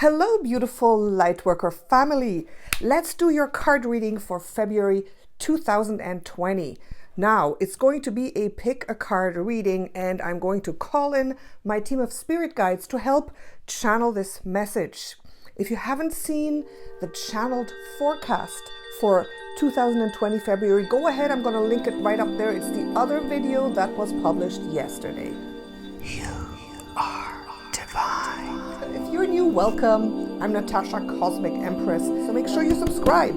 Hello, beautiful Lightworker family. Let's do your card reading for February 2020. Now, it's going to be a pick a card reading, and I'm going to call in my team of spirit guides to help channel this message. If you haven't seen the channeled forecast for 2020 February, go ahead. I'm going to link it right up there. It's the other video that was published yesterday. You are divine. If you're new, welcome. I'm Natasha, Cosmic Empress. So make sure you subscribe.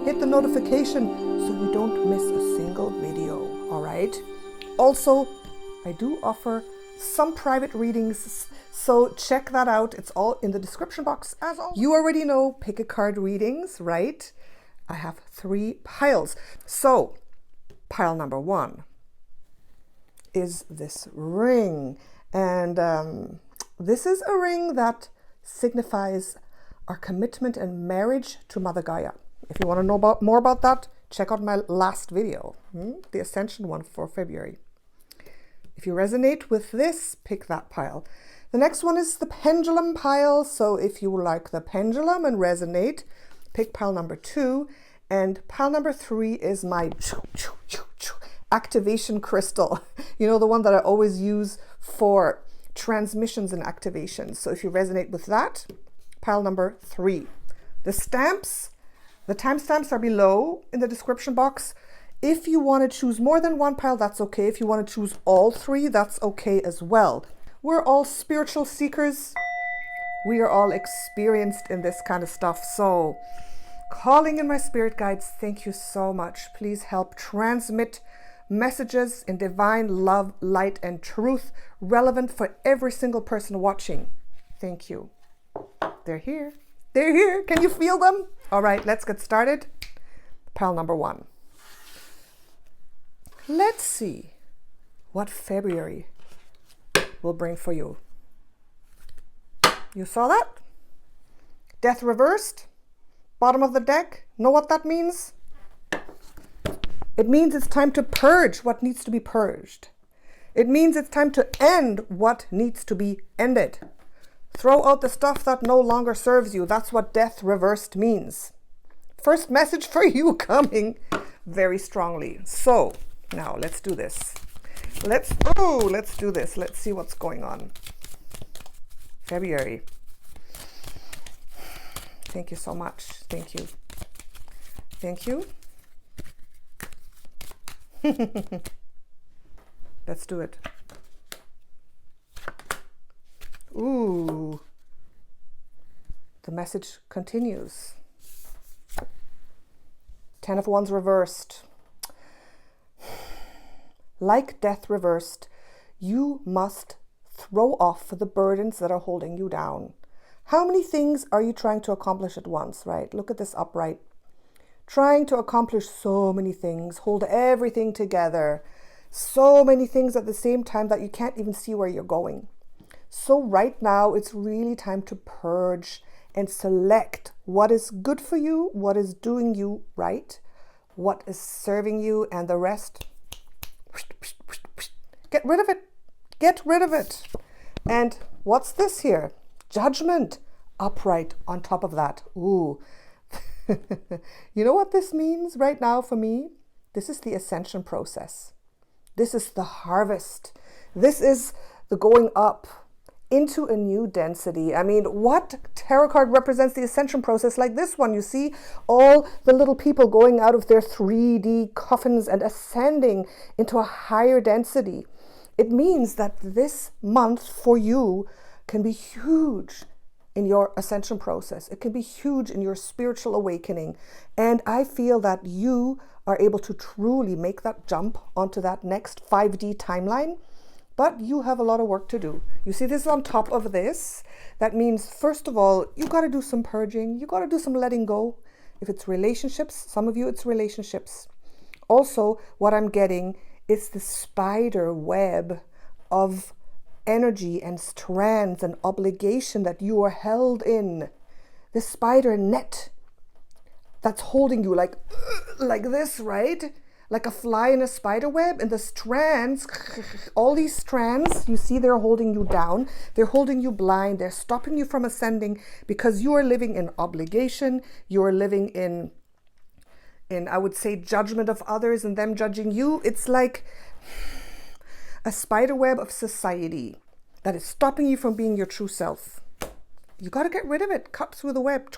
Hit the notification so you don't miss a single video. All right. Also, I do offer some private readings, so check that out. It's all in the description box as always. You already know pick a card readings, right? I have 3 piles. So pile number 1 is this ring, and this is a ring that signifies our commitment and marriage to Mother Gaia. If you want to know more about that, check out my last video, the Ascension one for February. If you resonate with this, pick that pile. The next one is the pendulum pile. So if you like the pendulum and resonate, pick pile number 2. And pile number 3 is my activation crystal. You know, the one that I always use for transmissions and activations. So if you resonate with that, pile number 3. The stamps, the timestamps are below in the description box. If you want to choose more than one pile, that's okay. If you want to choose all 3, that's okay as well. We're all spiritual seekers. We are all experienced in this kind of stuff. So calling in my spirit guides, thank you so much. Please help transmit messages in divine love, light, and truth, relevant for every single person watching. Thank you. They're here. They're here. Can you feel them? All right, let's get started. Pile number 1. Let's see what February will bring for you. You saw that? Death reversed. Bottom of the deck. Know what that means? It means it's time to purge what needs to be purged. It means it's time to end what needs to be ended. Throw out the stuff that no longer serves you. That's what death reversed means. First message for you coming very strongly. So now let's do this. Let's do this. Let's see what's going on. February. Thank you so much. Thank you. Thank you. Let's do it. Ooh. The message continues. 10 of Wands reversed. Like death reversed, you must throw off the burdens that are holding you down. How many things are you trying to accomplish at once, right? Look at this upright. Trying to accomplish so many things, hold everything together, so many things at the same time that you can't even see where you're going. So right now, it's really time to purge and select what is good for you, what is doing you right, what is serving you, and the rest, get rid of it. Get rid of it. And what's this here? Judgment, upright on top of that. Ooh. You know what this means right now for me? This is the ascension process. This is the harvest. This is the going up into a new density. I mean, what tarot card represents the ascension process like this one? You see all the little people going out of their 3D coffins and ascending into a higher density. It means that this month for you can be huge in your ascension process. It can be huge in your spiritual awakening. And I feel that you are able to truly make that jump onto that next 5D timeline. But you have a lot of work to do. You see this on top of this. That means, first of all, you got to do some purging. You got to do some letting go. If it's relationships, some of you, it's relationships. Also, what I'm getting is the spider web of energy and strands and obligation that you are held in. The spider net that's holding you like this, right? like a fly in a spider web, and the strands, all these strands, you see, they're holding you down, they're holding you blind, they're stopping you from ascending because you are living in obligation, you are living in I would say judgment of others and them judging you. It's like a spider web of society that is stopping you from being your true self. You got to get rid of it. Cut through the web.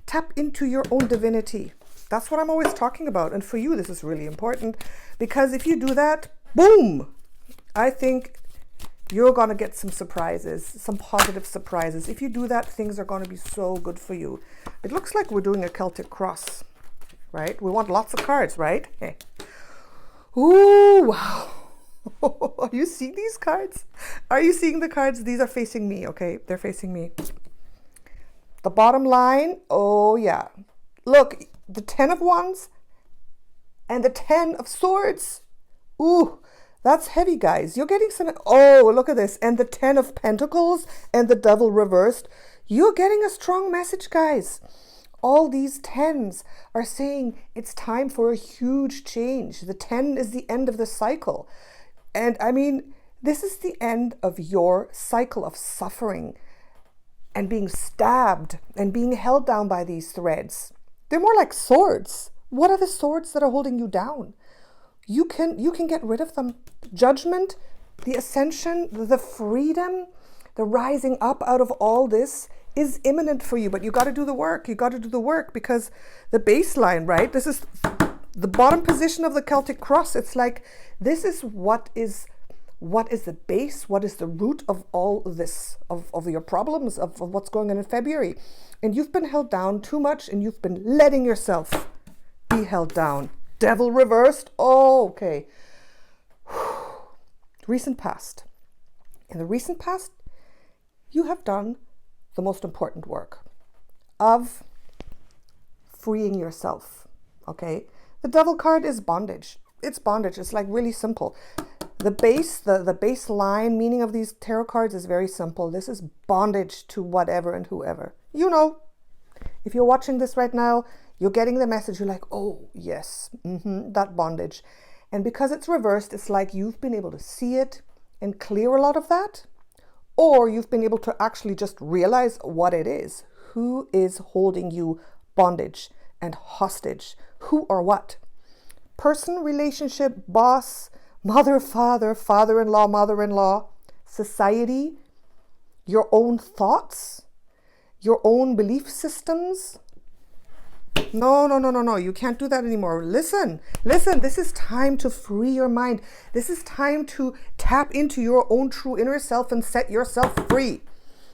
Tap into your own divinity. That's what I'm always talking about. And for you, this is really important, because if you do that, boom, I think you're going to get some surprises, some positive surprises. If you do that, things are going to be so good for you. It looks like we're doing a Celtic cross, right? We want lots of cards, right? Hey. Ooh, wow. Are you seeing these cards? Are you seeing the cards? These are facing me, okay? They're facing me. The bottom line, oh yeah. Look, the 10 of Wands and the 10 of Swords. Ooh, that's heavy, guys. You're getting some, oh, look at this. And the 10 of Pentacles and the Devil reversed. You're getting a strong message, guys. All these 10s are saying it's time for a huge change. The 10 is the end of the cycle. And I mean, this is the end of your cycle of suffering and being stabbed and being held down by these threads. They're more like swords. What are the swords that are holding you down? You can get rid of them. Judgment, the ascension, the freedom, the rising up out of all this is imminent for you, but you got to do the work. You got to do the work, because the baseline, right? This is the bottom position of the Celtic cross. It's like, this is what is the base, what is the root of all this, of your problems, of what's going on in February. And you've been held down too much, and you've been letting yourself be held down. Devil reversed. Oh, okay. Recent past. In the recent past, you have done the most important work of freeing yourself. Okay. The Devil card is bondage. It's bondage. It's like really simple. The baseline meaning of these tarot cards is very simple. This is bondage to whatever and whoever. You know, if you're watching this right now, you're getting the message. You're like, oh, yes, that bondage. And because it's reversed, it's like you've been able to see it and clear a lot of that. Or you've been able to actually just realize what it is. Who is holding you bondage and hostage? Who or what? Person, relationship, boss, mother, father, father-in-law, mother-in-law, society, your own thoughts, your own belief systems. No. You can't do that anymore. Listen. This is time to free your mind. This is time to tap into your own true inner self and set yourself free.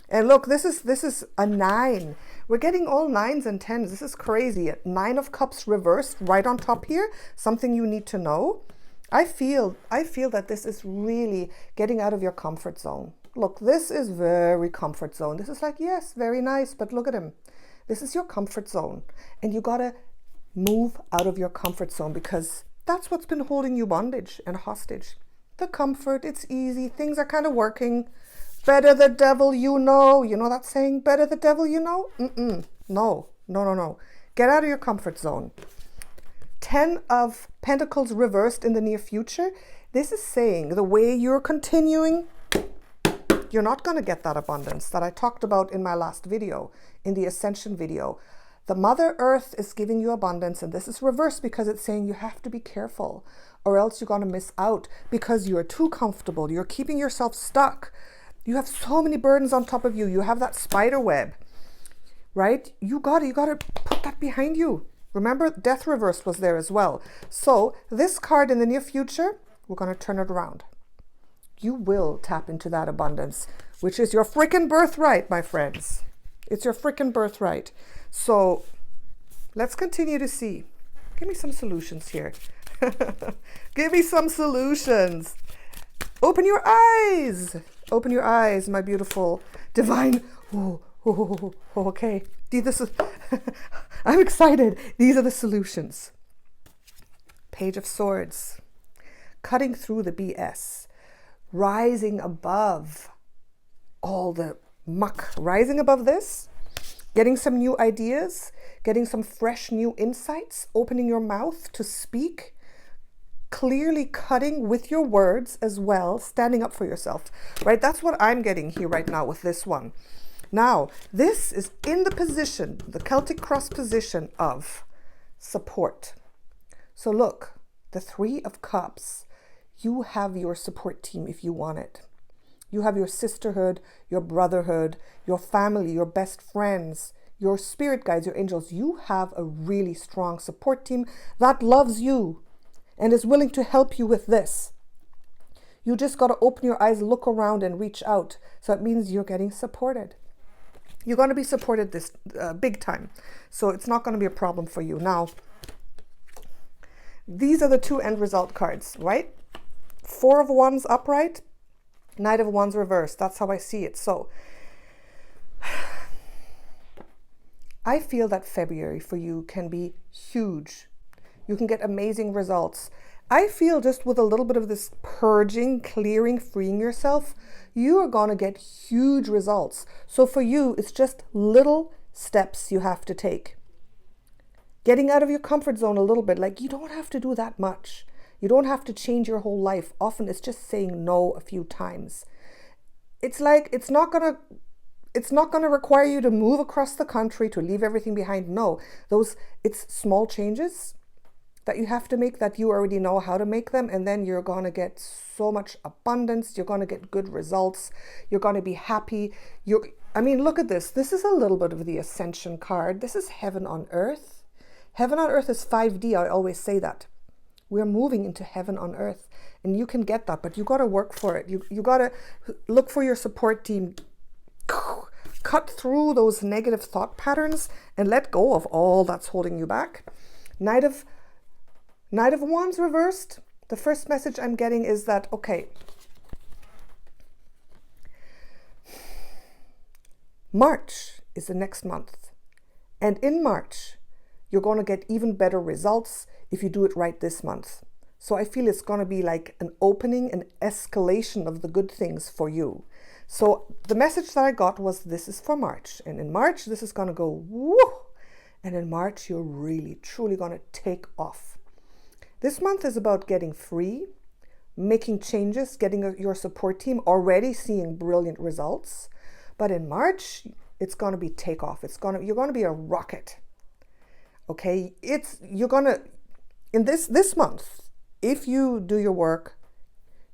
And look, this is a 9. We're getting all 9s and 10s. This is crazy. 9 of Cups reversed right on top here. Something you need to know. I feel that this is really getting out of your comfort zone. Look, this is very comfort zone. This is like, yes, very nice, but look at him. This is your comfort zone, and you gotta move out of your comfort zone, because that's what's been holding you bondage and hostage. The comfort, it's easy, things are kind of working. Better the devil you know. You know that saying, better the devil you know? No. Get out of your comfort zone. 10 of Pentacles reversed in the near future. This is saying the way you're continuing, you're not going to get that abundance that I talked about in my last video, in the Ascension video. The Mother Earth is giving you abundance, and this is reversed because it's saying you have to be careful, or else you're going to miss out because you're too comfortable. You're keeping yourself stuck. You have so many burdens on top of you. You have that spider web, right? You got to put that behind you. Remember, Death reversed was there as well. So this card in the near future, we're going to turn it around. You will tap into that abundance, which is your freaking birthright, my friends. It's your freaking birthright. So let's continue to see. Give me some solutions here. Give me some solutions. Open your eyes. Open your eyes, my beautiful divine. Okay. This is I'm excited. These are the solutions. Page of Swords. Cutting through the BS. Rising above all the muck. Rising above this. Getting some new ideas. getting some fresh new insights, opening your mouth to speak, clearly cutting with your words as well, standing up for yourself, right? That's what I'm getting here right now with this one. Now, this is in the position, the Celtic cross position of support. So look, the Three of Cups, you have your support team if you want it. You have your sisterhood, your brotherhood, your family, your best friends, your spirit guides, your angels. You have a really strong support team that loves you and is willing to help you with this. You just got to open your eyes, look around and reach out. So it means you're getting supported. You're going to be supported this big time. So it's not going to be a problem for you. Now, these are the two end result cards, right? Four of Wands upright, Knight of Wands reversed. That's how I see it. So I feel that February for you can be huge. You can get amazing results. I feel just with a little bit of this purging, clearing, freeing yourself, you are going to get huge results. So for you, it's just little steps you have to take. Getting out of your comfort zone a little bit, like you don't have to do that much. You don't have to change your whole life. Often it's just saying no a few times. It's like, it's not going to require you to move across the country, to leave everything behind. No, it's small changes that you have to make, that you already know how to make them, and then you're going to get so much abundance. You're going to get good results. You're going to be happy. I mean, look at this. This is a little bit of the Ascension card. This is heaven on earth. Heaven on earth is 5D. I always say that. We're moving into heaven on earth, and you can get that, but you got to work for it. You got to look for your support team. Cut through those negative thought patterns and let go of all that's holding you back. Knight of Wands reversed. The first message I'm getting is that, okay, March is the next month. And in March, you're going to get even better results if you do it right this month. So I feel it's going to be like an opening, an escalation of the good things for you. So the message that I got was, this is for March. And in March, this is going to go woo. And in March, you're really, truly going to take off. This month is about getting free, making changes, getting your support team, already seeing brilliant results. But in March, it's going to be takeoff. You're going to be a rocket. Okay, in this month, if you do your work,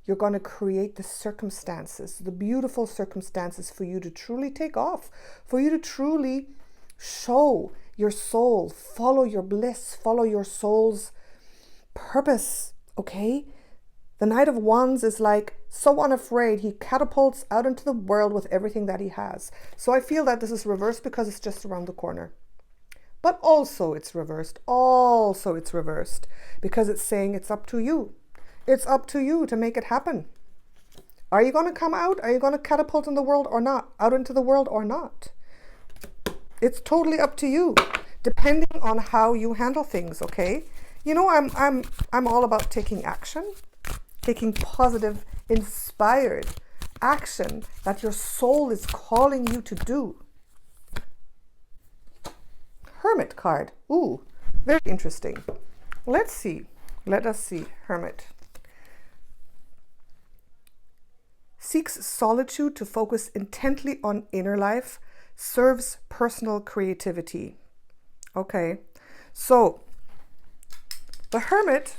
you're going to create the circumstances, the beautiful circumstances for you to truly take off, for you to truly show your soul, follow your bliss, follow your soul's purpose, okay? The Knight of Wands is like so unafraid. He catapults out into the world with everything that he has. So I feel that this is reversed because it's just around the corner. But also it's reversed. Because it's saying it's up to you. It's up to you to make it happen. Are you going to come out? Are you going to catapult in the world or not? Out into the world or not? It's totally up to you, depending on how you handle things, okay? You know, I'm all about taking action, taking positive, inspired action that your soul is calling you to do. Hermit card. Ooh, very interesting. Let's see. Let us see. Hermit. Seeks solitude to focus intently on inner life. Serves personal creativity. Okay. So, the Hermit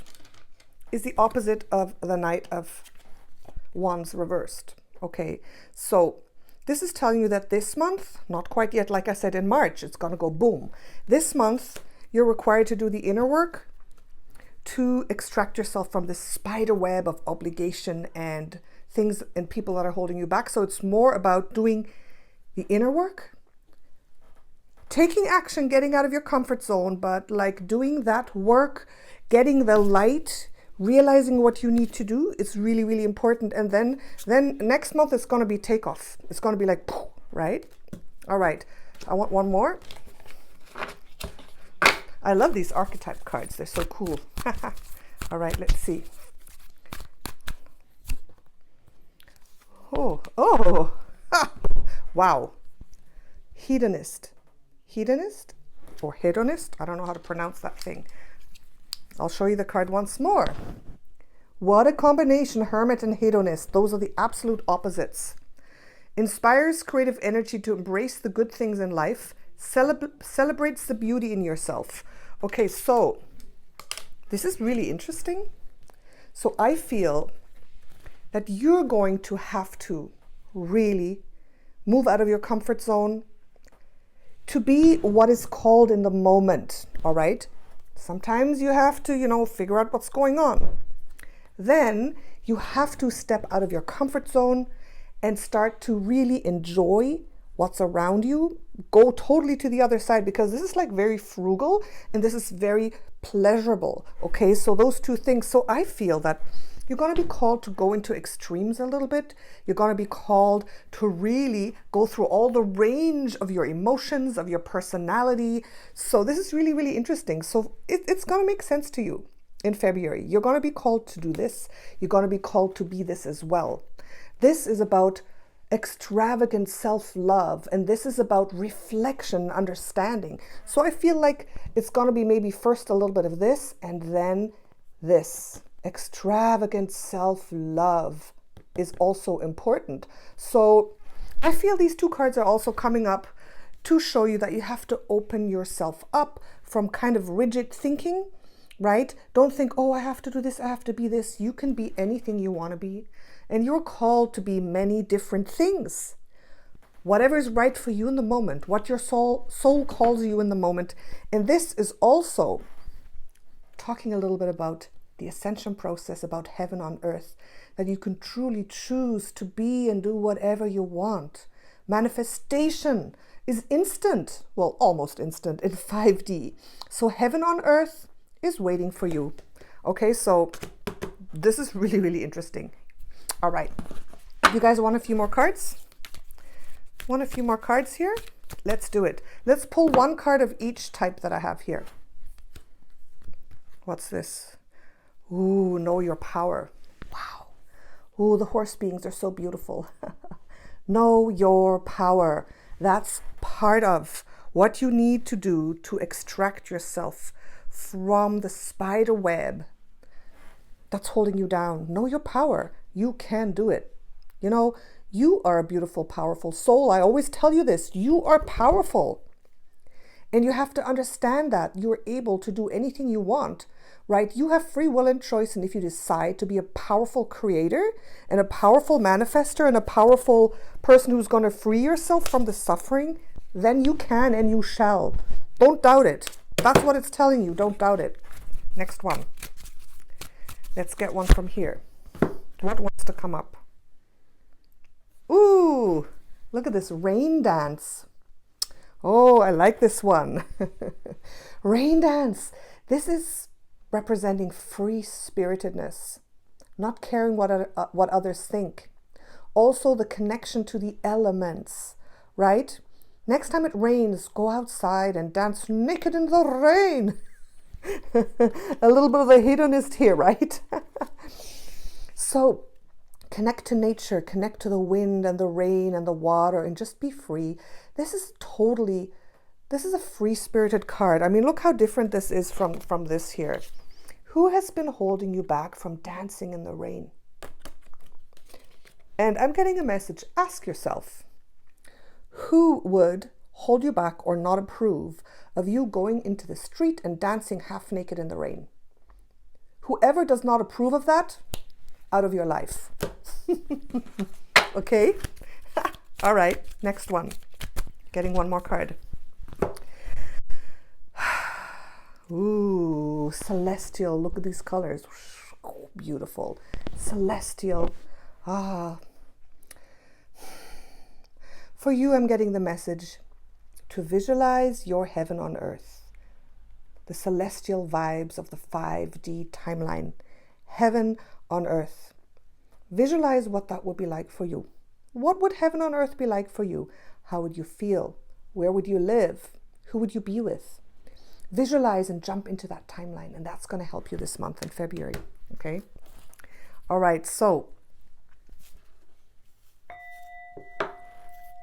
is the opposite of the Knight of Wands reversed. Okay. So, this is telling you that this month, not quite yet, like I said, in March, it's going to go boom. This month, you're required to do the inner work to extract yourself from this spider web of obligation and things and people that are holding you back. So it's more about doing the inner work, taking action, getting out of your comfort zone, but like doing that work, getting the light, realizing what you need to do. It's really, really important. And then next month it's going to be takeoff. It's going to be like, right? All right. I want one more. I love these archetype cards. They're so cool. All right, let's see. Oh, wow. Hedonist. Hedonist? or hedonist. I don't know how to pronounce that thing. I'll show you the card once more. What a combination, hermit and hedonist. Those are the absolute opposites. Inspires creative energy to embrace the good things in life. Celebrates the beauty in yourself. Okay, so this is really interesting. So I feel that you're going to have to really move out of your comfort zone to be what is called in the moment, all right? Sometimes you have to, figure out what's going on. Then you have to step out of your comfort zone and start to really enjoy what's around you. Go totally to the other side, because this is like very frugal and this is very pleasurable. Okay, so those two things. So I feel that you're going to be called to go into extremes a little bit. You're going to be called to really go through all the range of your emotions, of your personality. So this is really, really interesting. So it's going to make sense to you in February. You're going to be called to do this. You're going to be called to be this as well. This is about extravagant self-love, and this is about reflection, understanding. So I feel like it's going to be maybe first a little bit of this and then this. Extravagant self-love is also important. So I feel these two cards are also coming up to show you that you have to open yourself up from kind of rigid thinking, right? Don't think, oh, I have to do this, I have to be this. You can be anything you want to be. And you're called to be many different things. Whatever is right for you in the moment, what your soul calls you in the moment. And this is also talking a little bit about the ascension process, about heaven on earth, that you can truly choose to be and do whatever you want. Manifestation is instant, well, almost instant in 5D. So heaven on earth is waiting for you. Okay, so this is really, really interesting. All right, you guys want a few more cards? Want a few more cards here? Let's do it. Let's pull one card of each type that I have here. What's this? Ooh, know your power. Wow. Ooh, the horse beings are so beautiful. Know your power. That's part of what you need to do to extract yourself from the spider web that's holding you down. Know your power. You can do it. You are a beautiful, powerful soul. I always tell you this. You are powerful. And you have to understand that you're able to do anything you want, right? You have free will and choice. And if you decide to be a powerful creator and a powerful manifester and a powerful person who's going to free yourself from the suffering, then you can and you shall. Don't doubt it. That's what it's telling you. Don't doubt it. Next one. Let's get one from here. What wants to come up? Ooh, look at this rain dance. Oh, I like this one. Rain dance. This is representing free spiritedness, not caring what others think. Also the connection to the elements, right? Next time it rains, go outside and dance naked in the rain. A little bit of a hedonist here, right? So connect to nature, connect to the wind and the rain and the water, and just be free. This is a free-spirited card. I mean, look how different this is from this here. Who has been holding you back from dancing in the rain? And I'm getting a message. Ask yourself, who would hold you back or not approve of you going into the street and dancing half naked in the rain? Whoever does not approve of that, out of your life. Okay? All right, next one. Getting one more card. Ooh, celestial. Look at these colors. Oh, beautiful. Celestial. For you, I'm getting the message to visualize your heaven on earth. The celestial vibes of the 5D timeline. Heaven on earth. Visualize what that would be like for you. What would heaven on earth be like for you? How would you feel? Where would you live? Who would you be with? Visualize and jump into that timeline, and that's going to help you this month in February. Okay? All right, so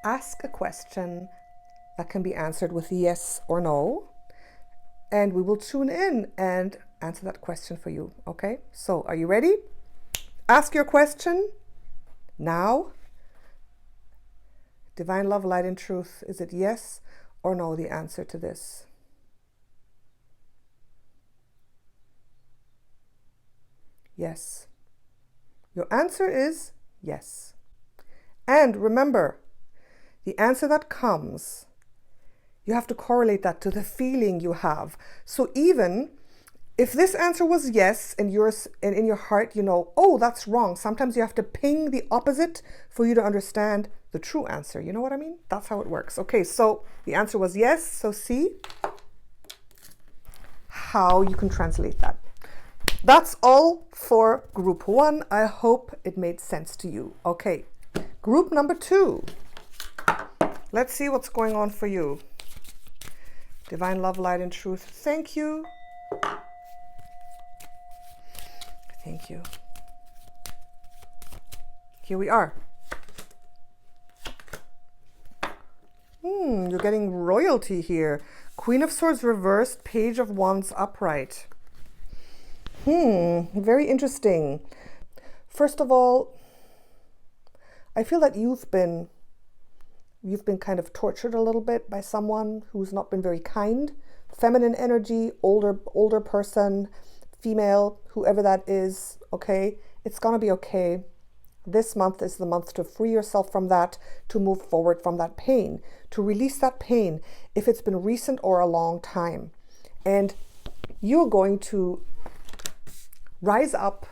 ask a question that can be answered with yes or no. and we will tune in and answer that question for you. Okay, so are you ready? Ask your question now. Divine love, light, and truth. Is it yes or no, the answer to this? Yes. Your answer is yes. And remember, the answer that comes, you have to correlate that to the feeling you have. So even if this answer was yes, and in your heart, you know, oh, that's wrong. Sometimes you have to ping the opposite for you to understand the true answer. You know what I mean? That's how it works. Okay, so the answer was yes. So see how you can translate that. That's all for group 1. I hope it made sense to you. Okay, group number 2. Let's see what's going on for you. Divine love, light, and truth. Thank you. Thank you. Here we are. You're getting royalty here. Queen of Swords reversed, Page of Wands upright. Very interesting. First of all, I feel that you've been kind of tortured a little bit by someone who's not been very kind. Feminine energy, older person, female, whoever that is, okay? It's gonna be okay. This month is the month to free yourself from that, to move forward from that pain, to release that pain if it's been recent or a long time. And you're going to rise up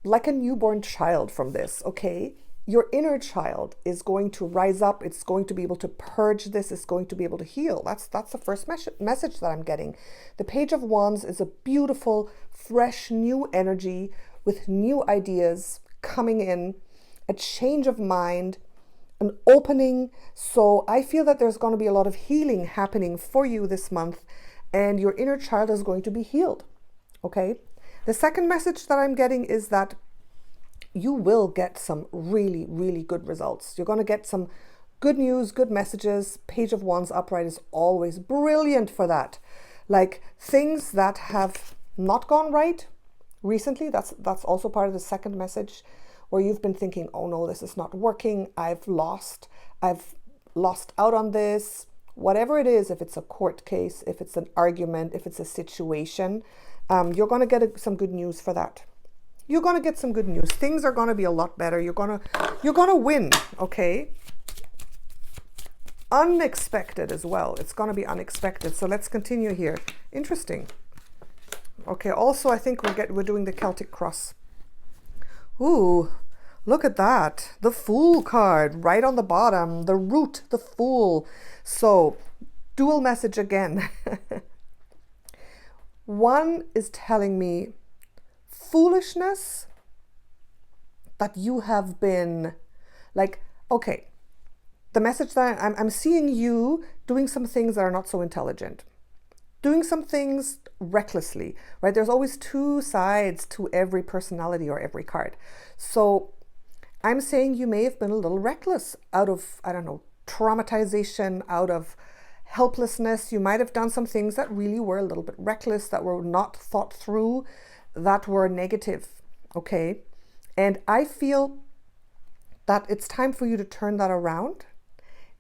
like a newborn child from this, okay? Your inner child is going to rise up. It's going to be able to purge this. It's going to be able to heal. That's the first message that I'm getting. The Page of Wands is a beautiful, fresh, new energy with new ideas coming in, a change of mind, an opening. So I feel that there's going to be a lot of healing happening for you this month, and your inner child is going to be healed, okay? The second message that I'm getting is that you will get some really, really good results. You're going to get some good news, good messages. Page of Wands upright is always brilliant for that. Like things that have not gone right recently, that's also part of the second message, where you've been thinking, oh no, this is not working. I've lost out on this. Whatever it is, if it's a court case, if it's an argument, if it's a situation, you're going to get some good news for that. You're going to get some good news. Things are going to be a lot better. You're going to win, okay? Unexpected as well. It's going to be unexpected. So let's continue here. Interesting. Okay, also I think we're doing the Celtic cross. Ooh, look at that. The Fool card right on the bottom. The Root, the Fool. So dual message again. One is telling me foolishness, that you have been like, okay, the message that I'm seeing you doing some things that are not so intelligent, doing some things recklessly, right? There's always two sides to every personality or every card. So I'm saying you may have been a little reckless out of, I don't know, traumatization, out of helplessness. You might have done some things that really were a little bit reckless, that were not thought through, that were negative, okay? And I feel that it's time for you to turn that around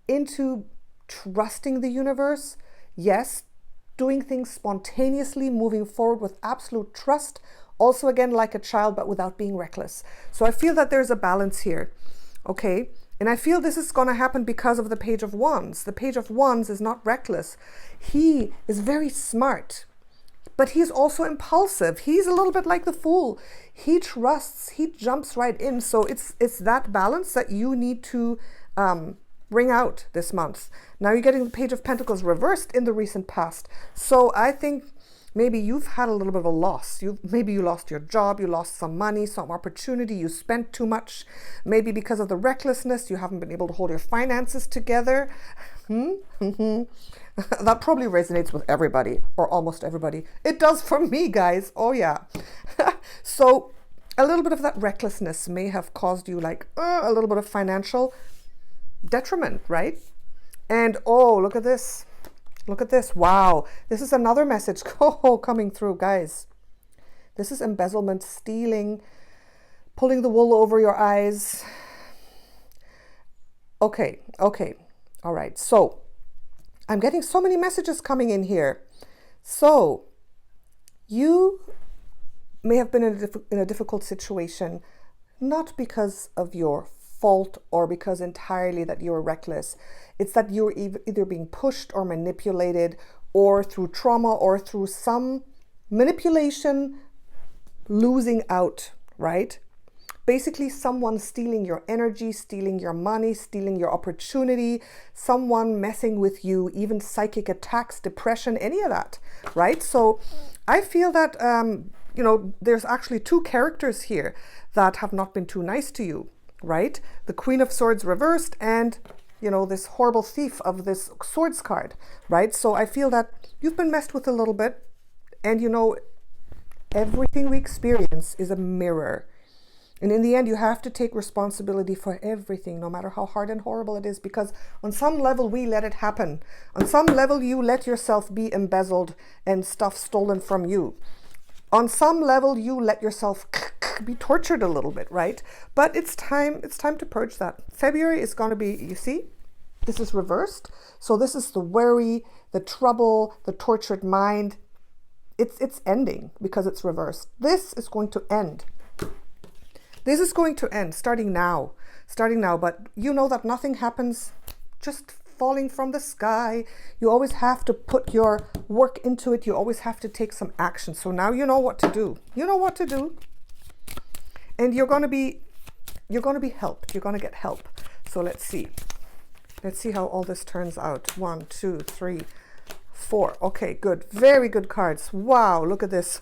into trusting the universe. Yes, doing things spontaneously, moving forward with absolute trust. Also, again, like a child, but without being reckless. So I feel that there's a balance here, okay? And I feel this is going to happen because of the Page of Wands. The Page of Wands is not reckless. He is very smart, but he's also impulsive. He's a little bit like the Fool. He trusts, he jumps right in. So it's that balance that you need to bring out this month. Now you're getting the Page of Pentacles reversed in the recent past. So I think maybe you've had a little bit of a loss. Maybe you lost your job, you lost some money, some opportunity, you spent too much. Maybe because of the recklessness, you haven't been able to hold your finances together. That probably resonates with everybody, or almost everybody. It does for me, guys. Oh yeah. So a little bit of that recklessness may have caused you like a little bit of financial detriment, right? And oh, look at this. Look at this. Wow. This is another message coming through, guys. This is embezzlement, stealing, pulling the wool over your eyes. Okay. All right. So I'm getting so many messages coming in here. So you may have been in a difficult situation, not because of your fault or because entirely that you're reckless. It's that you're either being pushed or manipulated, or through trauma or through some manipulation, losing out, right? Basically, someone stealing your energy, stealing your money, stealing your opportunity, someone messing with you, even psychic attacks, depression, any of that, right? So I feel that, there's actually two characters here that have not been too nice to you, right? The Queen of Swords reversed and, this horrible thief of this swords card, right? So I feel that you've been messed with a little bit, and everything we experience is a mirror. And in the end, you have to take responsibility for everything, no matter how hard and horrible it is, because on some level, we let it happen. On some level, you let yourself be embezzled and stuff stolen from you. On some level, you let yourself be tortured a little bit, right? But it's time to purge that. February is going to be, you see, this is reversed. So this is the worry, the trouble, the tortured mind. It's ending because it's reversed. This is going to end. This is going to end starting now, but you know that nothing happens just falling from the sky. You always have to put your work into it. You always have to take some action. So now you know what to do. And you're going to be helped. You're going to get help. So let's see how all this turns out. 1, 2, 3, 4. Okay, good. Very good cards. Wow, look at this.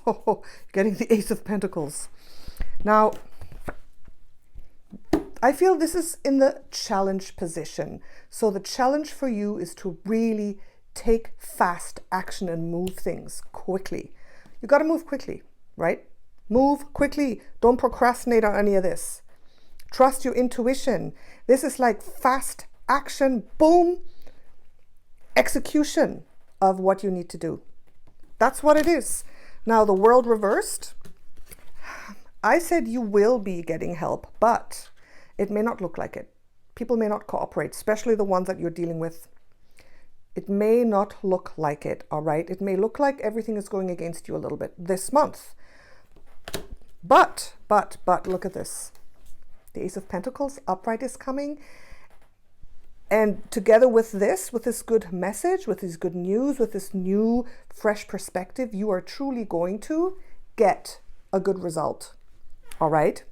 Getting the Ace of Pentacles. Now, I feel this is in the challenge position. So the challenge for you is to really take fast action and move things quickly. You got to move quickly, right? Move quickly. Don't procrastinate on any of this. Trust your intuition. This is like fast action, boom, execution of what you need to do. That's what it is. Now the world reversed. I said you will be getting help, but it may not look like it. People may not cooperate, especially the ones that you're dealing with. It may not look like it, all right? It may look like everything is going against you a little bit this month. But look at this. The Ace of Pentacles upright is coming. And together with this good message, with this good news, with this new fresh perspective, you are truly going to get a good result. All right?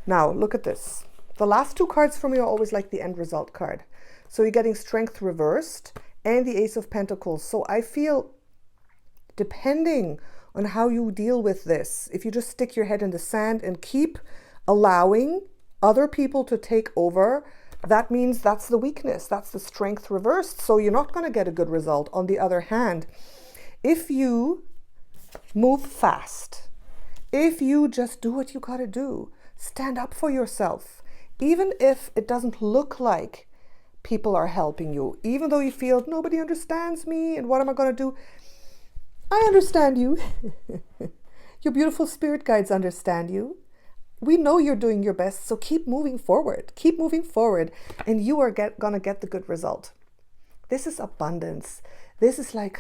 Now, look at this. The last two cards for me are always like the end result card. So you're getting Strength reversed and the Ace of Pentacles. So I feel, depending on how you deal with this, if you just stick your head in the sand and keep allowing other people to take over, that means that's the weakness. That's the Strength reversed. So you're not going to get a good result. On the other hand, if you move fast, if you just do what you got to do, stand up for yourself, even if it doesn't look like people are helping you, even though you feel nobody understands me and what am I going to do? I understand you. Your beautiful spirit guides understand you. We know you're doing your best, so keep moving forward. Keep moving forward, and you are going to get the good result. This is abundance. This is like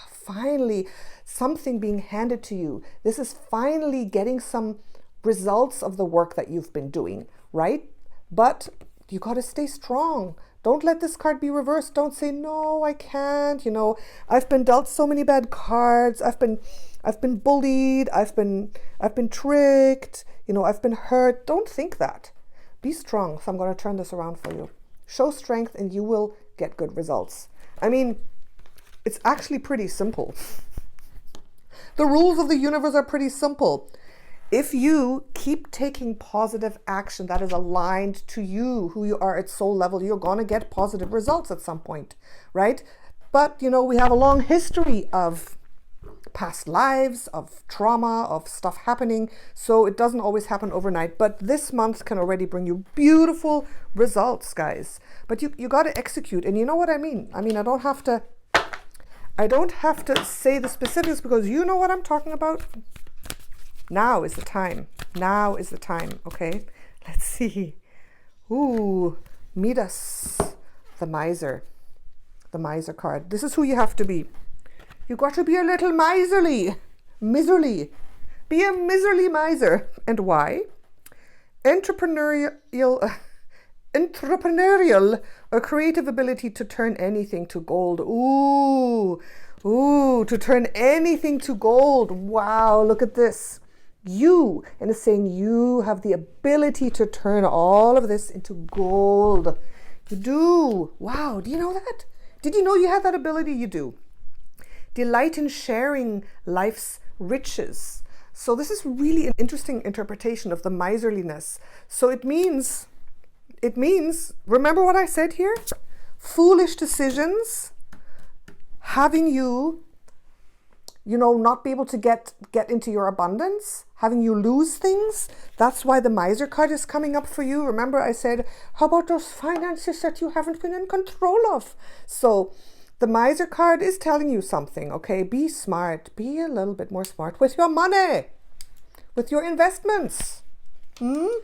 finally something being handed to you. This is finally getting some results of the work that you've been doing, right? But you got to stay strong. Don't let this card be reversed. Don't say, no, I can't. I've been dealt so many bad cards. I've been bullied. I've been tricked. I've been hurt. Don't think that. Be strong. So I'm going to turn this around for you. Show strength and you will get good results. I mean, it's actually pretty simple. The rules of the universe are pretty simple. If you keep taking positive action that is aligned to you, who you are at soul level, you're going to get positive results at some point, right? But, we have a long history of past lives, of trauma, of stuff happening. So it doesn't always happen overnight. But this month can already bring you beautiful results, guys. But you got to execute. And you know what I mean? I mean, I don't have to I don't have to say the specifics because you know what I'm talking about. Now is the time. Now is the time. Okay, let's see. Ooh, Midas, the miser. The miser card. This is who you have to be. You got to be a little miserly. Miserly. Be a miserly miser. And why? Entrepreneurial or creative ability to turn anything to gold. Ooh, to turn anything to gold. Wow, look at this. You, and it's saying you have the ability to turn all of this into gold. You do. Wow, do you know that? Did you know you had that ability? You do. Delight in sharing life's riches. So this is really an interesting interpretation of the miserliness. So it means, remember what I said here? Foolish decisions, having you know, not be able to get into your abundance, having you lose things. That's why the miser card is coming up for you. Remember I said, how about those finances that you haven't been in control of? So the miser card is telling you something, okay? Be smart. Be a little bit more smart with your money, with your investments. And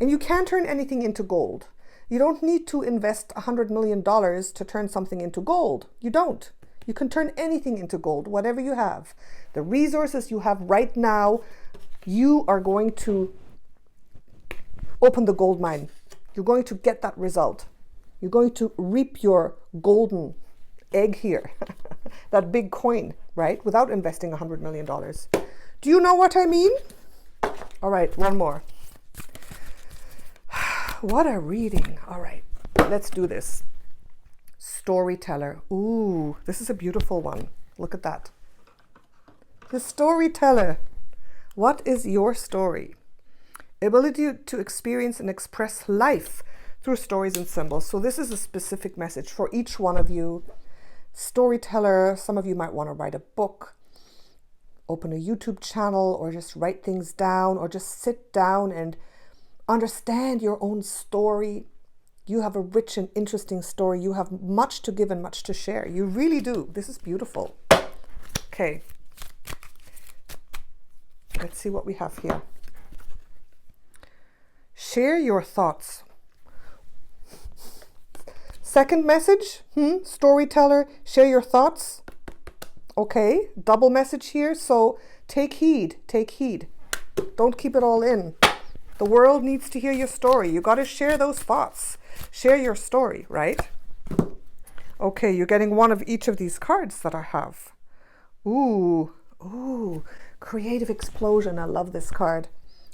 you can't turn anything into gold. You don't need to invest $100 million to turn something into gold. You don't. You can turn anything into gold, whatever you have. The resources you have right now, you are going to open the gold mine. You're going to get that result. You're going to reap your golden egg here, that big coin, right? Without investing $100 million. Do you know what I mean? All right, one more. What a reading. All right, let's do this. Storyteller. Ooh, this is a beautiful one. Look at that. The storyteller. What is your story? Ability to experience and express life through stories and symbols. So this is a specific message for each one of you. Storyteller. Some of you might want to write a book, open a YouTube channel, or just write things down, or just sit down and understand your own story. You have a rich and interesting story. You have much to give and much to share. You really do. This is beautiful. Okay. Let's see what we have here. Share your thoughts. Second message, storyteller, share your thoughts. Okay, double message here. So take heed, take heed. Don't keep it all in. The world needs to hear your story. You got to share those thoughts. Share your story, right? Okay, you're getting one of each of these cards that I have. Ooh, creative explosion. I love this card.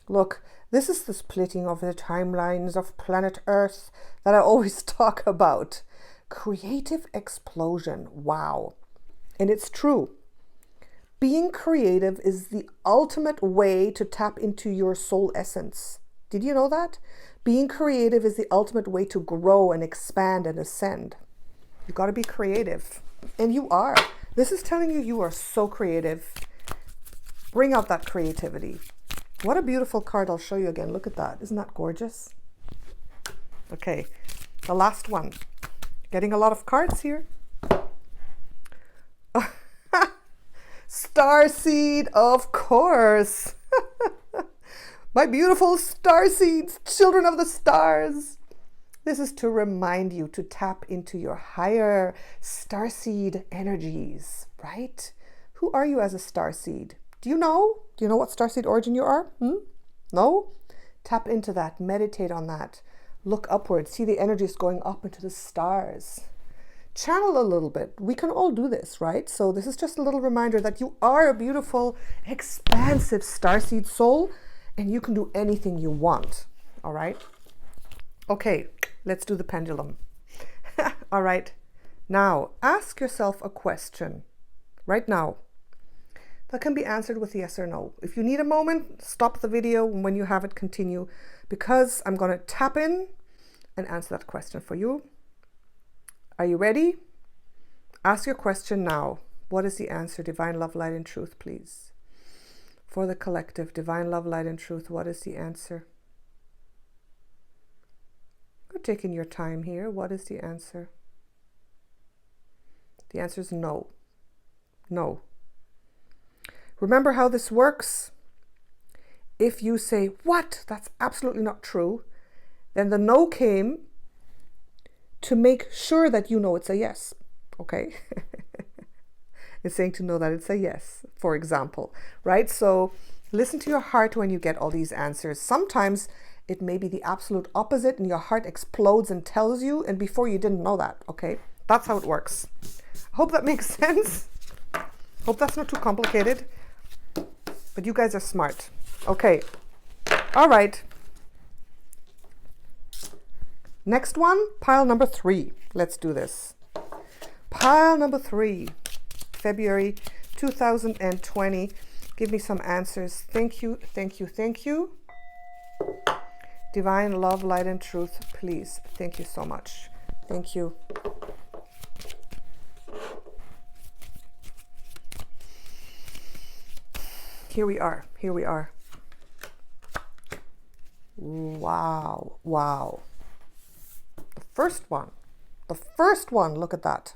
Look, this is the splitting of the timelines of planet Earth that I always talk about. Creative explosion. Wow. And it's true. Being creative is the ultimate way to tap into your soul essence. Did you know that? Being creative is the ultimate way to grow and expand and ascend. You got to be creative. And you are. This is telling you you are so creative. Bring out that creativity. What a beautiful card. I'll show you again. Look at that. Isn't that gorgeous? Okay, the last one. Getting a lot of cards here. Starseed, of course. My beautiful starseeds, children of the stars. This is to remind you to tap into your higher starseed energies, right? Who are you as a starseed? Do you know? Do you know what starseed origin you are? No? Tap into that. Meditate on that. Look upwards. See the energies going up into the stars. Channel a little bit. We can all do this, right? So this is just a little reminder that you are a beautiful, expansive starseed soul, and you can do anything you want. All right? Okay, let's do the pendulum. All right. Now, ask yourself a question right now that can be answered with yes or no. If you need a moment, stop the video, and when you have it, continue, because I'm going to tap in and answer that question for you. Are you ready? Ask your question now. What is the answer? Divine love, light, and truth, please. For the collective, divine love, light, and truth, what is the answer? You're taking your time here. What is the answer? The answer is no. No. Remember how this works? If you say, what? That's absolutely not true, then the no came to make sure that you know it's a yes. Okay? It's saying to know that it's a yes, for example, right? So listen to your heart when you get all these answers. Sometimes it may be the absolute opposite and your heart explodes and tells you, and before you didn't know that, okay? That's how it works. Hope that makes sense. Hope that's not too complicated, but you guys are smart. Okay. All right. Next one, pile number 3. Let's do this. Pile number 3, February 2020. Give me some answers. Thank you, thank you, thank you. Divine love, light, and truth, please. Thank you so much. Thank you. Here we are. Here we are. Wow. Wow. The first one, look at that.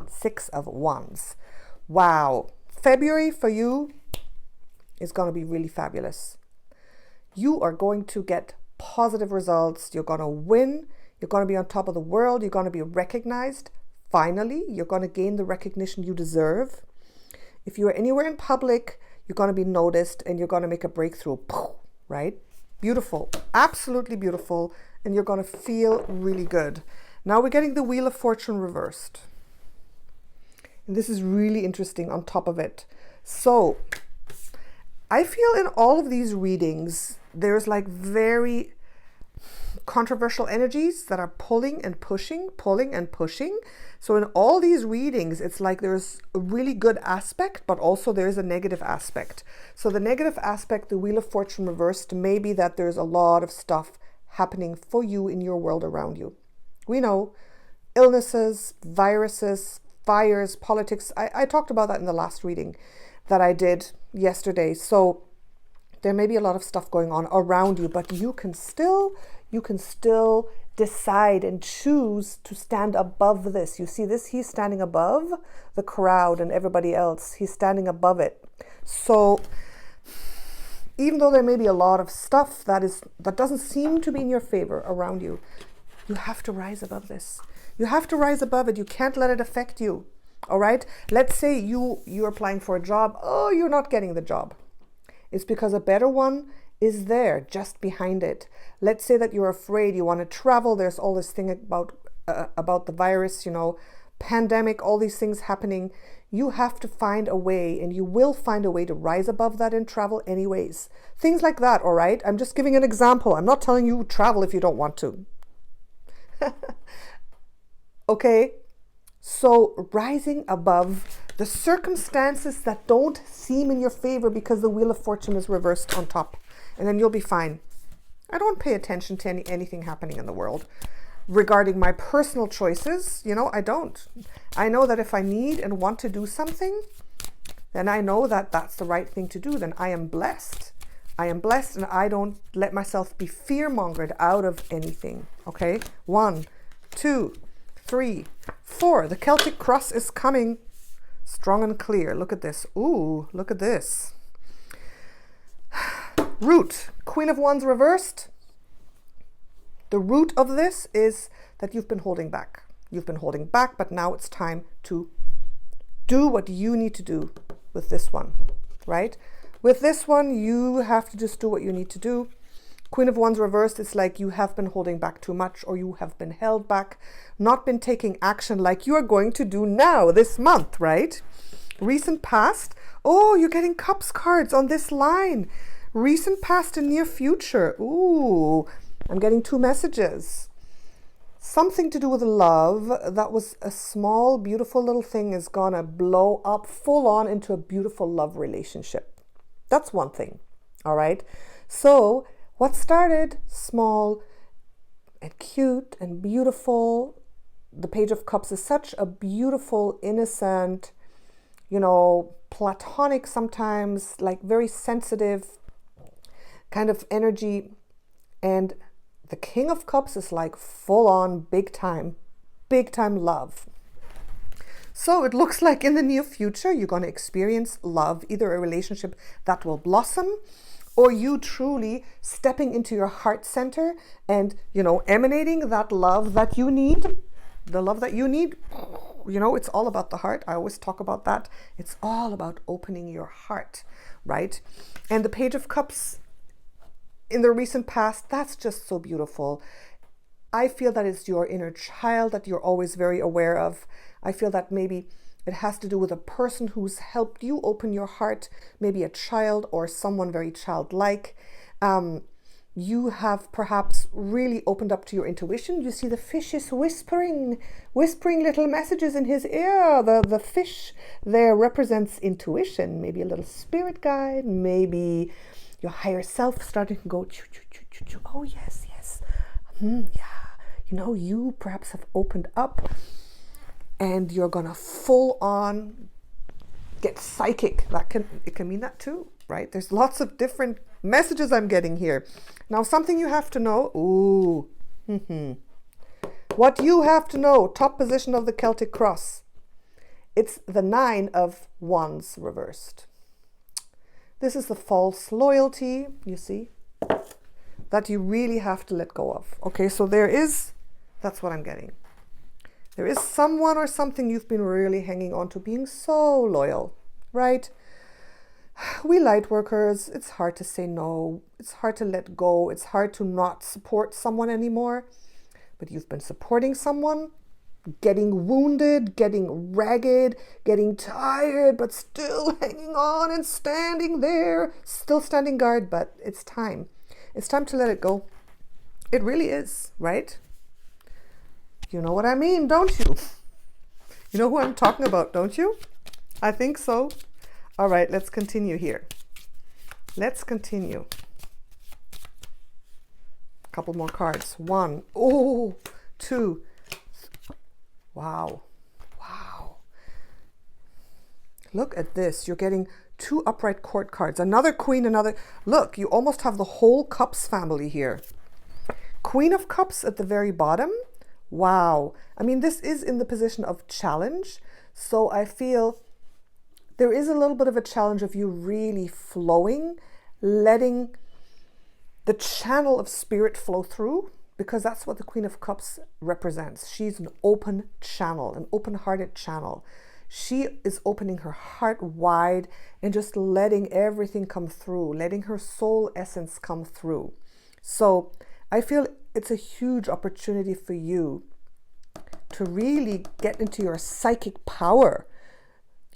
6 of Wands. Wow. February for you is going to be really fabulous. You are going to get positive results. You're going to win. You're going to be on top of the world. You're going to be recognized. Finally, you're going to gain the recognition you deserve. If you're anywhere in public, you're going to be noticed and you're going to make a breakthrough, right? Beautiful, absolutely beautiful. And you're going to feel really good. Now we're getting the Wheel of Fortune reversed. And this is really interesting on top of it. So I feel in all of these readings, there's like very controversial energies that are pulling and pushing, pulling and pushing. So in all these readings, it's like there's a really good aspect, but also there's a negative aspect. So the negative aspect, the Wheel of Fortune reversed, may be that there's a lot of stuff happening for you in your world around you. We know illnesses, viruses, fires, politics. I talked about that in the last reading that I did yesterday. So there may be a lot of stuff going on around you, but you can still decide and choose to stand above this. You see this? He's standing above the crowd and everybody else. He's standing above it. So even though there may be a lot of stuff that doesn't seem to be in your favor around you, you have to rise above this. You have to rise above it. You can't let it affect you. All right? Let's say you're applying for a job. Oh, you're not getting the job. It's because a better one is there just behind it. Let's say that you're afraid, you want to travel. There's all this thing about the virus, pandemic, all these things happening. You have to find a way, and you will find a way to rise above that and travel anyways. Things like that, all right? I'm just giving an example. I'm not telling you travel if you don't want to. Okay? So rising above the circumstances that don't seem in your favor because the Wheel of Fortune is reversed on top. And then you'll be fine. I don't pay attention to anything happening in the world regarding my personal choices. I don't. I know that if I need and want to do something, then I know that that's the right thing to do. Then I am blessed. I am blessed, and I don't let myself be fear-mongered out of anything. Okay? 1, 2, 3, 4. The Celtic cross is coming. Strong and clear. Look at this. Ooh, look at this. Root. Queen of Wands reversed. The root of this is that you've been holding back. You've been holding back, but now it's time to do what you need to do with this one, right? With this one, you have to just do what you need to do. Queen of Wands reversed, it's like you have been holding back too much, or you have been held back, not been taking action like you are going to do now this month, right? Recent past. Oh, you're getting Cups cards on this line. Recent past and near future. Ooh, I'm getting 2 messages. Something to do with love. That was a small, beautiful little thing is gonna blow up full on into a beautiful love relationship. That's one thing. All right. So what started small and cute and beautiful, the Page of Cups is such a beautiful, innocent, platonic sometimes, like very sensitive kind of energy. And the King of Cups is like full on big time love. So it looks like in the near future, you're going to experience love, either a relationship that will blossom, or you truly stepping into your heart center and, emanating that love that you need. The love that you need, it's all about the heart. I always talk about that. It's all about opening your heart, right? And the Page of Cups in the recent past, that's just so beautiful. I feel that it's your inner child that you're always very aware of. I feel that maybe it has to do with a person who's helped you open your heart, maybe a child or someone very childlike. You have perhaps really opened up to your intuition. You see the fish is whispering little messages in his ear. The fish there represents intuition, maybe a little spirit guide, maybe your higher self starting to go, choo, choo, choo, choo, choo. Oh, yes. Yeah. You perhaps have opened up and you're going to full on get psychic. It can mean that too, right? There's lots of different messages I'm getting here. Now, something you have to know. What you have to know, top position of the Celtic cross. It's the 9 of Wands reversed. This is the false loyalty, you see, that you really have to let go of. Okay, so that's what I'm getting. There is someone or something you've been really hanging on to, being so loyal, right? We light workers, it's hard to say no. It's hard to let go. It's hard to not support someone anymore. But you've been supporting someone, getting wounded, getting ragged, getting tired, but still hanging on and standing there, still standing guard. But it's time. It's time to let it go. It really is, right? You know what I mean, don't you? You know who I'm talking about, don't you? I think so. All right, let's continue here. Let's continue. A couple more cards. 1, 2. Wow. Look at this. You're getting 2 upright court cards. Another queen, Look, you almost have the whole Cups family here. Queen of Cups at the very bottom. Wow. I mean, this is in the position of challenge. So I feel there is a little bit of a challenge of you really flowing, letting the channel of spirit flow through, because that's what the Queen of Cups represents. She's an open channel, an open-hearted channel. She is opening her heart wide and just letting everything come through, letting her soul essence come through. So I feel it's a huge opportunity for you to really get into your psychic power,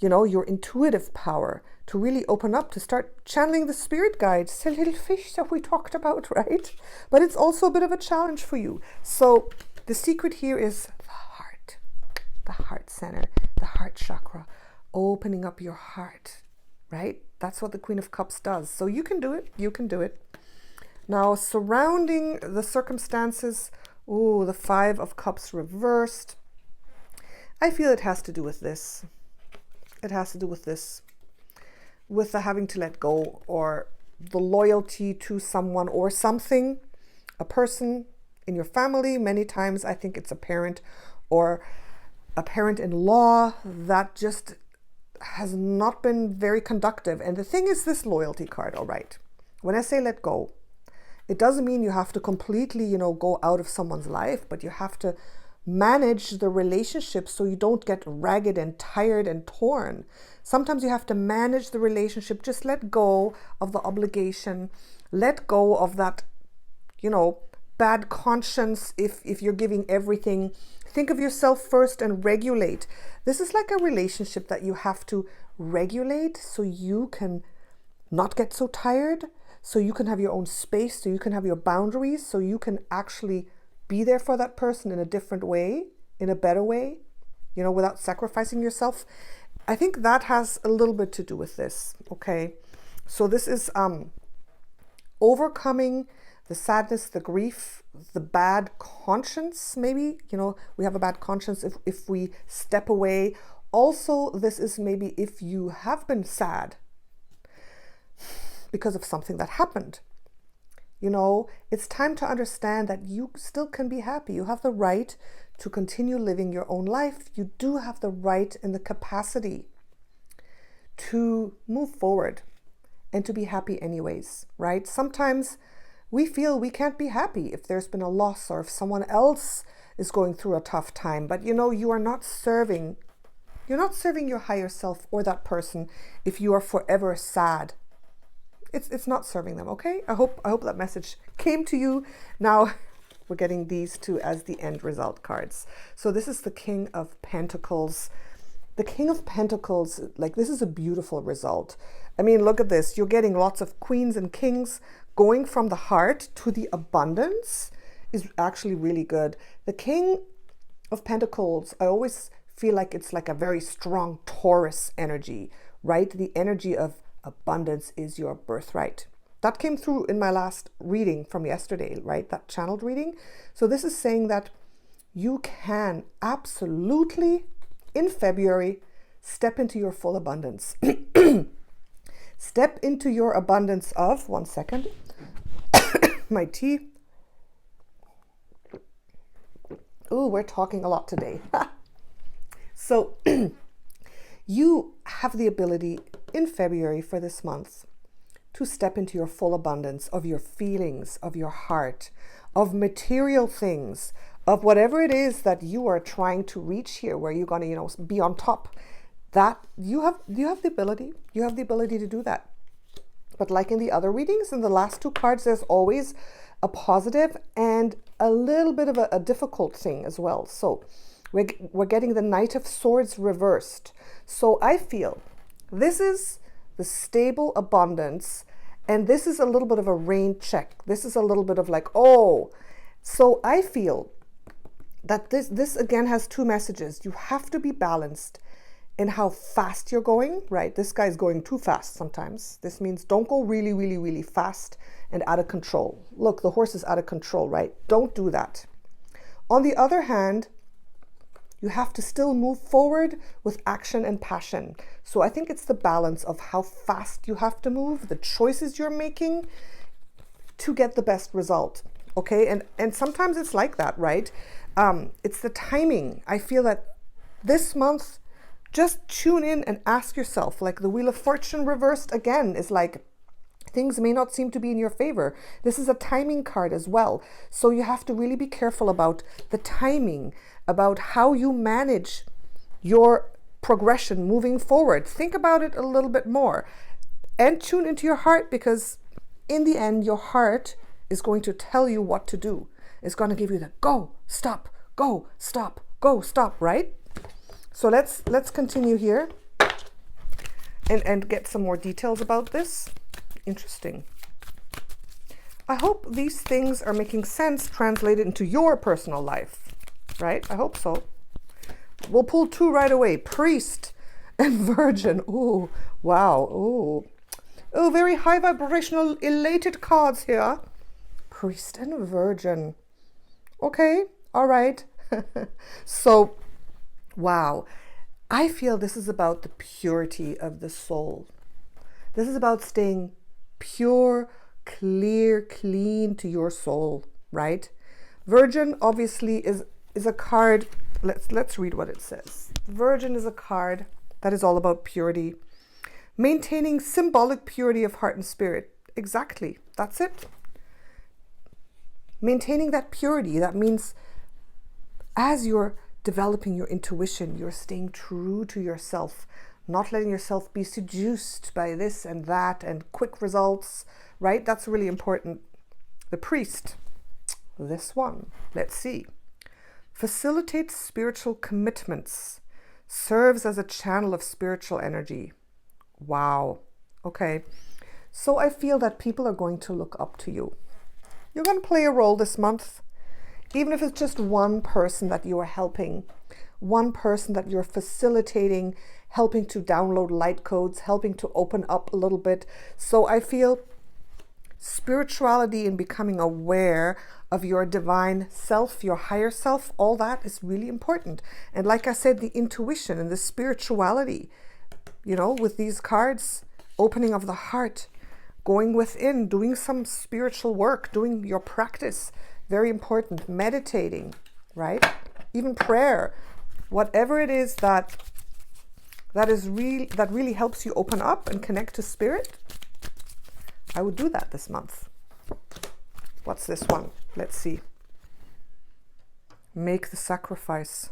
your intuitive power, to really open up, to start channeling the spirit guides, the little fish that we talked about, right? But it's also a bit of a challenge for you. So the secret here is the heart center, the heart chakra, opening up your heart, right? That's what the Queen of Cups does. So you can do it. Now, surrounding the circumstances, the 5 of Cups reversed. I feel it has to do with this. It has to do with this, with the having to let go, or the loyalty to someone or something, a person in your family. Many times I think it's a parent or a parent-in-law that just has not been very conductive. And the thing is, this loyalty card, all right, when I say let go, it doesn't mean you have to completely, go out of someone's life, but you have to manage the relationship so you don't get ragged and tired and torn. Sometimes you have to manage the relationship. Just let go of the obligation. Let go of that, bad conscience if you're giving everything. Think of yourself first and regulate. This is like a relationship that you have to regulate so you can not get so tired, so you can have your own space, so you can have your boundaries, so you can actually be there for that person in a different way, in a better way, without sacrificing yourself. I think that has a little bit to do with this, okay? So this is overcoming the sadness, the grief, the bad conscience, maybe. We have a bad conscience if we step away. Also, this is maybe if you have been sad because of something that happened. It's time to understand that you still can be happy. You have the right to continue living your own life, you do have the right and the capacity to move forward and to be happy anyways, right? Sometimes we feel we can't be happy if there's been a loss or if someone else is going through a tough time, but you know, you're not serving your higher self or that person if you are forever sad. It's not serving them, okay? I hope that message came to you. Now we're getting these two as the end result cards. So this is the King of Pentacles. The King of Pentacles, like, this is a beautiful result. I mean, look at this. You're getting lots of queens and kings. Going from the heart to the abundance is actually really good. The King of Pentacles, I always feel like it's like a very strong Taurus energy, right? The energy of abundance is your birthright. That came through in my last reading from yesterday, right? That channeled reading. So this is saying that you can absolutely, in February, step into your full abundance. Step into your abundance of, one second, my tea. Ooh, we're talking a lot today. So you have the ability in February for this month to step into your full abundance of your feelings, of your heart, of material things, of whatever it is that you are trying to reach here, where you're going to, you know, be on top. That you have the ability. You have the ability to do that. But like in the other readings, in the last two cards, there's always a positive and a little bit of a difficult thing as well. So we're getting the Knight of Swords reversed. So I feel this is the stable abundance, and this is a little bit of a rain check. This is a little bit of like, oh. So I feel that this again has two messages. You have to be balanced in how fast you're going, right? This guy's going too fast sometimes. This means don't go really, really, really fast and out of control. Look, the horse is out of control, right? Don't do that. On the other hand, you have to still move forward with action and passion. So I think it's the balance of how fast you have to move, the choices you're making to get the best result, okay? And sometimes it's like that, right? It's the timing. I feel that this month, just tune in and ask yourself, like the Wheel of Fortune reversed again is like, things may not seem to be in your favor. This is a timing card as well. So you have to really be careful about the timing, about how you manage your progression moving forward. Think about it a little bit more and tune into your heart, because in the end, your heart is going to tell you what to do. It's going to give you the go, stop, go, stop, go, stop, right? So let's continue here and get some more details about this. Interesting. I hope these things are making sense translated into your personal life, right? I hope so. We'll pull two right away. Priest and Virgin. Ooh, wow. Ooh. Oh, very high vibrational, elated cards here. Priest and Virgin. Okay, all right. So, wow. I feel this is about the purity of the soul. This is about staying pure, clear, clean to your soul, right? Virgin obviously is a card. Let's read what it says. Virgin is a card that is all about purity. Maintaining symbolic purity of heart and spirit. Exactly. That's it. Maintaining that purity. That means as you're developing your intuition, you're staying true to yourself, not letting yourself be seduced by this and that and quick results, right? That's really important. The Priest, this one, let's see. Facilitates spiritual commitments, serves as a channel of spiritual energy. Wow. Okay. So I feel that people are going to look up to you. You're going to play a role this month. Even if it's just one person that you are helping, one person that you're facilitating, helping to download light codes, helping to open up a little bit. So I feel spirituality and becoming aware of your divine self, your higher self, all that is really important. And like I said, the intuition and the spirituality, you know, with these cards, opening of the heart, going within, doing some spiritual work, doing your practice. Very important. Meditating, right? even prayer, whatever it is that really helps you open up and connect to spirit, I would do that this month. What's this one? Let's see. Make the sacrifice.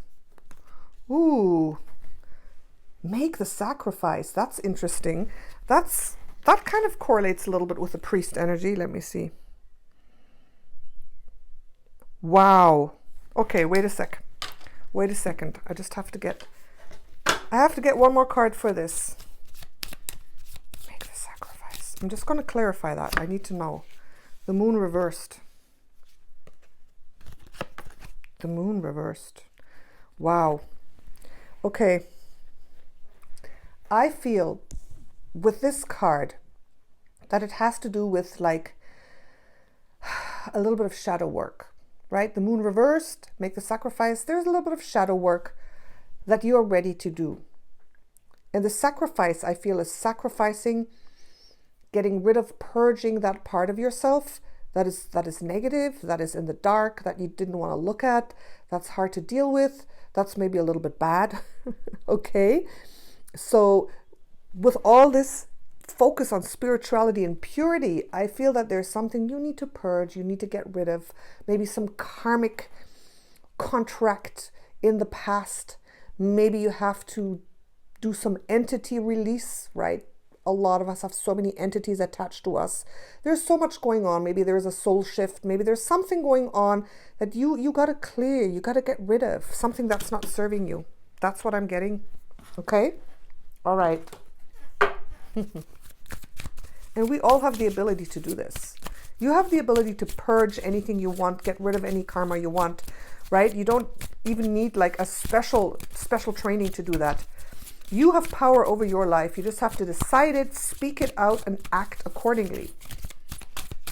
Ooh, make the sacrifice. That's interesting. That kind of correlates a little bit with the priest energy. Let me see. Wow. Okay, wait a sec. Wait a second. I have to get one more card for this. Make the sacrifice. I'm just going to clarify that. I need to know. The moon reversed. The moon reversed. Wow. Okay. I feel with this card that it has to do with like a little bit of shadow work, right? The moon reversed, make the sacrifice. There's a little bit of shadow work that you're ready to do. And the sacrifice, I feel, is sacrificing, getting rid of, purging that part of yourself that is negative, that is in the dark, that you didn't want to look at, that's hard to deal with, that's maybe a little bit bad. Okay? So with all this focus on spirituality and purity, I feel that there's something you need to purge, you need to get rid of, maybe some karmic contract in the past. Maybe you have to do some entity release, right? A lot of us have so many entities attached to us. There's so much going on. Maybe there's a soul shift. Maybe there's something going on that you got to clear. You got to get rid of something that's not serving you. That's what I'm getting. Okay? All right. And we all have the ability to do this. You have the ability to purge anything you want, get rid of any karma you want, right? You don't even need like a special training to do that. You have power over your life. You just have to decide it, speak it out, and act accordingly.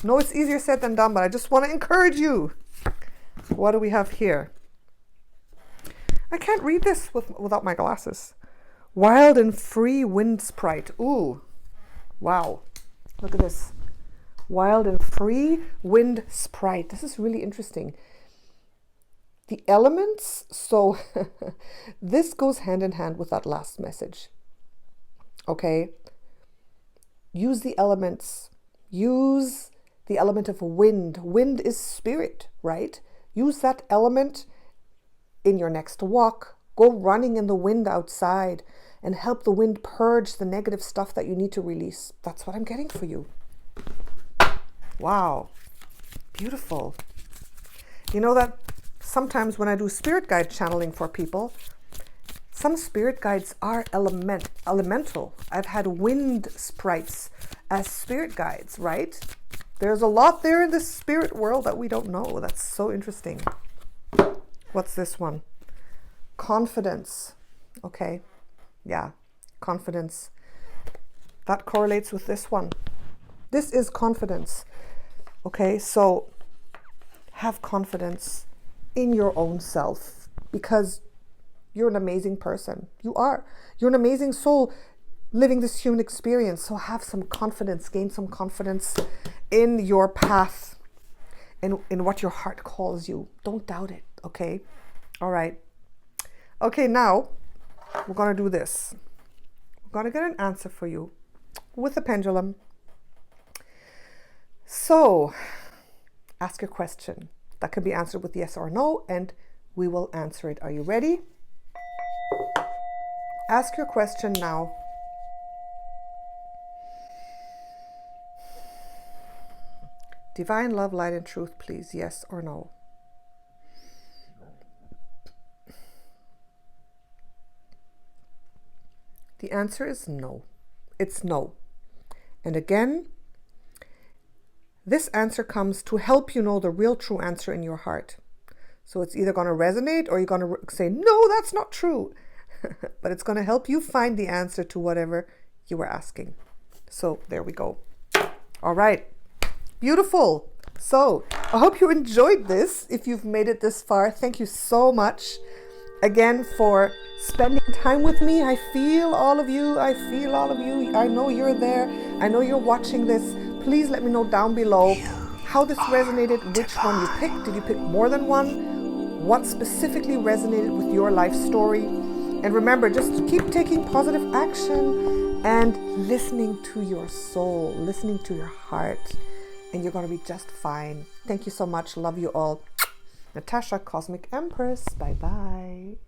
No, it's easier said than done, but I just want to encourage you. What do we have here? I can't read this without my glasses. Wild and free wind sprite. Ooh, wow. Look at this. Wild and free wind sprite. This is really interesting. The elements, so this goes hand in hand with that last message. Okay? Use the elements. Use the element of wind. Wind is spirit, right? Use that element in your next walk. Go running in the wind outside and help the wind purge the negative stuff that you need to release. That's what I'm getting for you. Wow. Beautiful. You know that sometimes when I do spirit guide channeling for people, some spirit guides are elemental. I've had wind sprites as spirit guides, right? There's a lot there in the spirit world that we don't know. That's so interesting. What's this one? Confidence. Okay. Yeah, confidence. That correlates with this one. This is confidence. Okay, so have confidence in your own self because you're an amazing person. You are. You're an amazing soul living this human experience. So have some confidence, gain some confidence in your path and in what your heart calls you. Don't doubt it, okay? All right. Okay, now we're going to do this. We're going to get an answer for you with a pendulum. So ask your question. That can be answered with yes or no, and we will answer it. Are you ready? Ask your question now. Divine love, light, and truth, please. Yes or no? The answer is no. It's no. And again, this answer comes to help you know the real true answer in your heart. So it's either going to resonate or you're going to say, no, that's not true. But it's going to help you find the answer to whatever you were asking. So there we go. All right. Beautiful. So I hope you enjoyed this. If you've made it this far, thank you so much again for spending time with me. I feel all of you. I feel all of you. I know you're there. I know you're watching this. Please let me know down below how this resonated, which one you picked. Did you pick more than one? what specifically resonated with your life story. And remember, just keep taking positive action and listening to your soul, listening to your heart, and you're going to be just fine. Thank you so much. Love you all. Natasha, Cosmic Empress. Bye-bye.